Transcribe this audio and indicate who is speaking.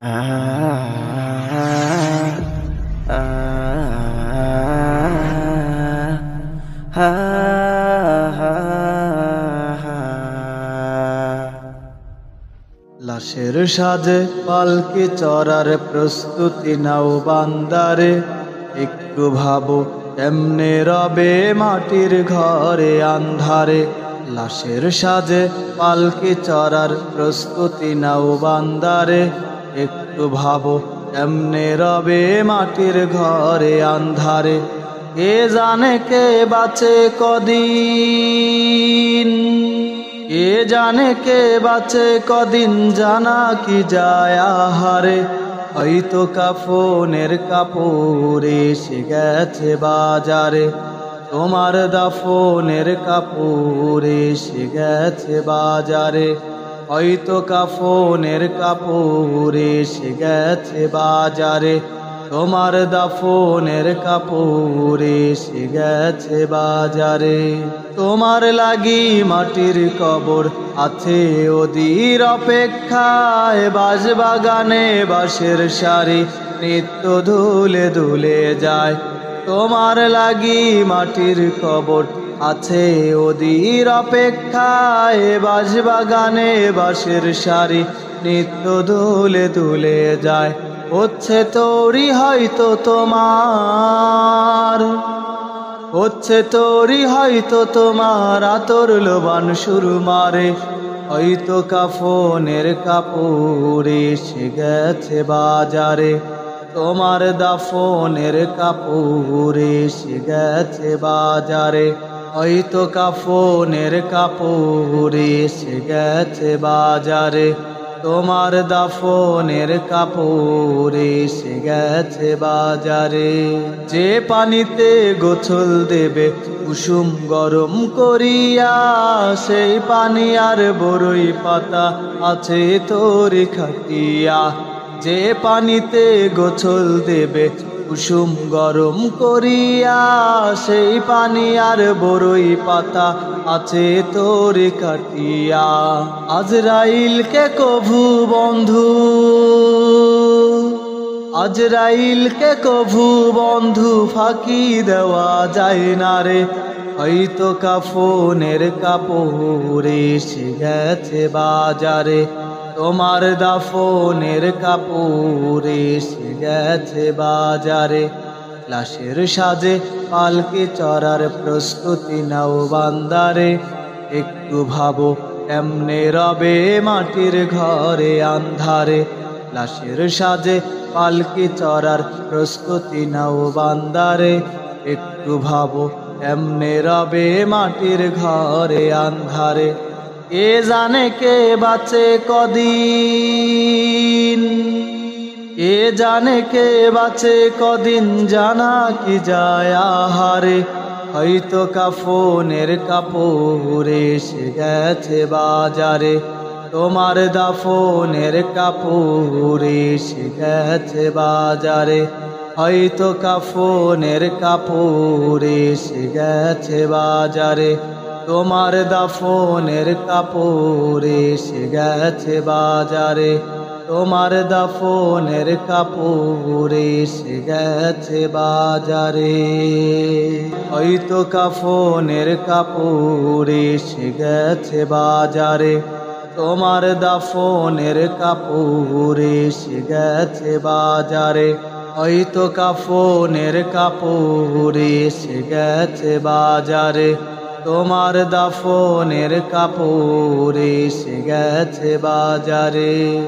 Speaker 1: লাশের সাজে পালকি চড়ার প্রস্তুতি নাও বান্দারে। একটু ভাবো এমনে রবে মাটির ঘরে আন্ধারে। লাশের সাজে পালকি চড়ার প্রস্তুতি নাও বান্দারে। একটু ভাবো এমনে রবে মাটির ঘরে আন্ধারে। কে জানে কে বাঁচে কদিন, কে জানে কে বাঁচে কদিন, জানা কি যায় আহারে। হয়তো কাফনের কাপড় এসে গেছে বাজারে। তোমার দাফনের কাপড় এসে গেছে বাজারে। হয়তো কাফনের কাপড় এসে গেছে বাজারে। তোমার দাফনের কাপড় এসে গেছে বাজারে। তোমার লাগি মাটির কবর আছে ওদের অপেক্ষায়। বাঁশবাগানে বাঁশের সারি নিত্য দুলে দুলে যায়। তোমার লাগি মাটির কবর আছে ওদের অপেক্ষায়। বাঁশবাগানে বাঁশের সারি নিত্য দুলে দুলে যায়। হচ্ছে তৈরি হয়তো তোমার, হচ্ছে তৈরি হয়তো তোমার আতর লোবান শুরু মারে। হয়তো কাফনের কাপড় এসে গেছে বাজারে। তোমার দাফনের কাপড় এসে গেছে বাজারে। হয়তো কাফনের কাপড় এসে গেছে বাজারে। তোমার দাফনের কাপড় এসে গেছে বাজারে। যে পানিতে গোসল দেবে কুসুম গরম করিয়া, সেই পানি আর বড়ই পাতা আছে তোর খাটিয়া। যে পানিতে গোসল দেবে কুসুম গরম করিয়া, সেই পানি আর বড়ই পাতা আছে তোর কাটিয়া। আজরাইলকে কভু বন্ধু, আজরাইলকে কভু বন্ধু ফাঁকি দেওয়া যায় না রে। হয়তো কাফনের কাপড় এসে গেছে বাজারে। তোমার দাফনের কাপড় এসে গেছে বাজারে। লাশের সাজে পালকি চড়ার প্রস্তুতি নাও বান্দারে। একটু ভাবো এমনে রবে মাটির ঘরে আন্ধারে। লাশের সাজে পালকি চড়ার প্রস্তুতি নাও বান্দারে। একটু ভাবো এমনে রবে মাটির ঘরে আন্ধারে। কে জানে কে বাঁচে কদিন, কে জানে কে বাঁচে কদিন, জানা কি যায় আহারে। হয়তো কাফনের কাপড় এসে গেছে বাজারে। তোমার দাফনের কাপড় এসে গেছে বাজারে। হয়তো কাফনের কাপড় এসে গেছে বাজারে। তোমার দাফনের কাপড় এসে গেছে বাজারে। তোমার দাফনের কাপড় এসে গেছে বাজারে। হয়তো কাফনের কাপড় এসে গেছে বাজারে। তোমার দাফনের কাপড় এসে গেছে বাজারে। হয়তো কাফনের কাপড় এসে গেছে বাজারে। তোমার দাফনের কাপড় এসে গেছে বাজারে।